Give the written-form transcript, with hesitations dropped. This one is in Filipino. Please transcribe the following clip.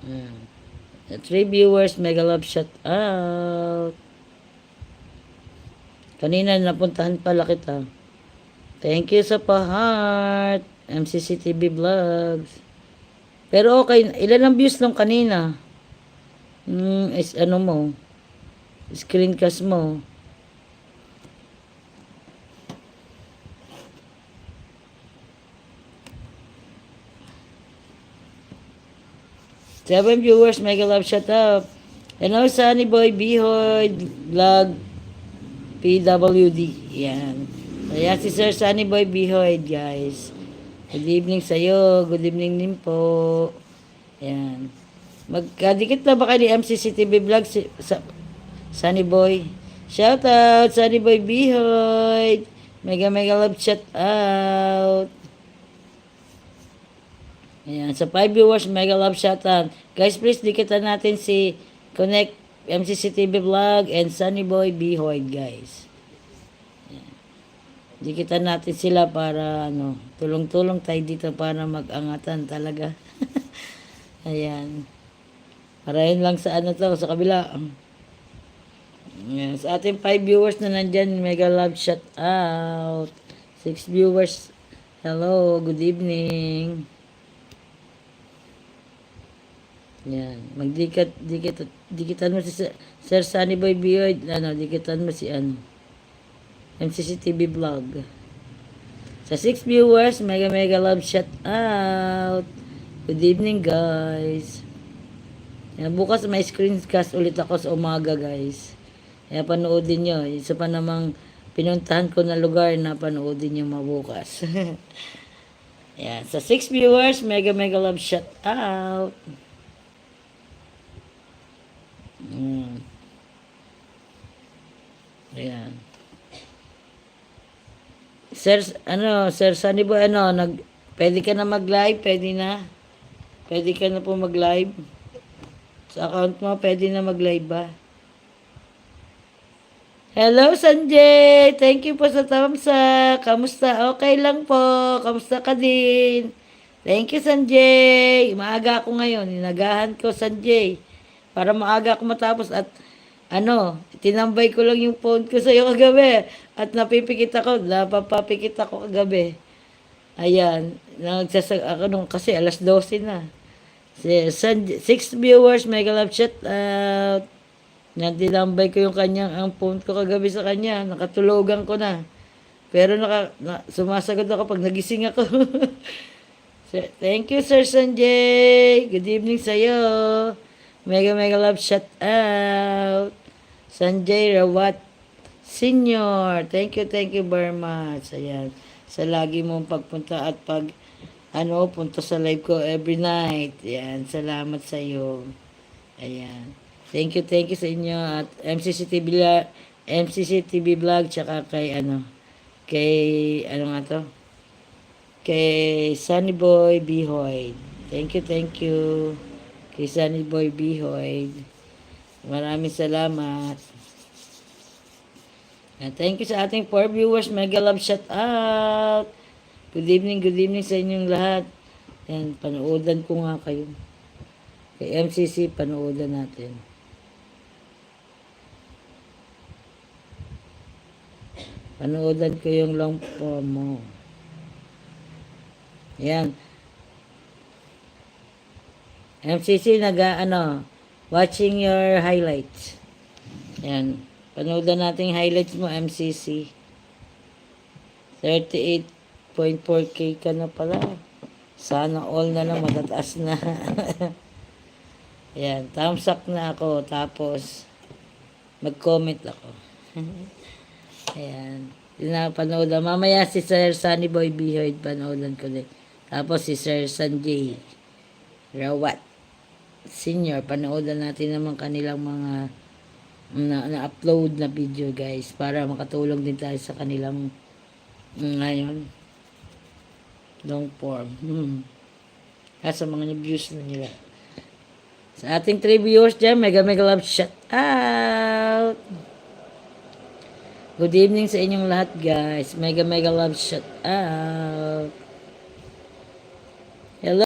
Ayan. 3 viewers, mega love shout out. Kanina napuntahan pala kita. Thank you sa pa-heart. MCC TV Vlogs. Pero okay, ilan ang views nung kanina? Is ano mo? Screencast mo. Seven viewers, mega love shout out. Hello, Sunny Boy, Bihoy, Vlog, PWD. Yan. Ayan si Sir Sunny Boy Bihoy, guys. Good evening sa'yo. Good evening din po. Yan. Magkadikit na ba kayo ni MCCTV Vlog sa Sunny Boy? Shout out, Sunny Boy Bihoy. Mega mega love shout out. Ayan, sa 5 viewers, mega love shoutout. Guys, please, dikitan natin si Connect MCCTV Vlog and Sunny Boy Bihoy, guys. Ayan. Dikitan natin sila para, tulong-tulong tayo dito para mag-angatan talaga. Ayan. Para yun lang sa sa kabila. Ayan, sa ating 5 viewers na nandyan, mega love shoutout. 6 viewers, hello, good evening. Yan. Dikitan mo si Sir Sunny Boy Bihoy. Dikitan mo si MCC TV Vlog. Sa 6 viewers, mega mega love shout out. Good evening, guys. Yan, bukas may screencast ulit ako sa umaga, guys. Kaya panoodin nyo. Isa pa namang pinuntahan ko na lugar na panoodin nyo mabukas. Yan. Sa 6 viewers, mega mega love shout out. Ayan. Sir Sunny Boy, pwede ka na mag-live, pwede ka na po mag-live. Sa account mo, pwede na mag-live ba? Hello, Sanjay! Thank you po sa thumbs up. Kamusta? Okay lang po. Kamusta ka din? Thank you, Sanjay. Maaga ako ngayon. Inagahan ko, Sanjay. Para maaga ako matapos at tinambay ko lang yung phone ko sa'yo kagabi. At napapapikit ako kagabi. Ayan. Kasi alas 12 na. 6 viewers, mega love shout out. Tinambay ko ang phone ko kagabi sa kanya. Nakatulogan ko na. Pero sumasagot ako pag nagising ako. Thank you, Sir Sanjay. Good evening sa'yo. Mega mega love shout out. Sanjay Rawat Senior. Thank you very much. Ayan. Sa lagi mong pagpunta at punta sa live ko every night. Ayan. Salamat sa iyo. Ayan. Thank you sa inyo at MCC TV Vlog tsaka kay Sunny Boy Bihoy. Thank you. Kay Sunny Boy Bihoy. Maraming salamat. And thank you sa ating 4 viewers. Mega love shout out. Good evening sa inyong lahat. And panoodan ko nga kayo. Kay MCC, panoodan natin. Panoodan ko yung long form mo. Ayan. MCC watching your highlights. Yan. Panoodan natin highlights mo, MCC. 38.4K ka na pala. Sana all na lang, matataas na. Yan. Thumbs up na ako. Tapos, mag-comment ako. Ayan. Panoodan. Mamaya si Sir Sunny Boy Bihoy, panoodan ko din. Tapos si Sir Sanjay Rawat Senior, panoodan natin naman kanilang mga na-upload na video, guys, para makatulong din tayo sa kanilang ngayon long form. Sa mga views na nila. Sa ating 3 viewers dyan, mega love shout out. Good evening sa inyong lahat, guys. Mega love shout out.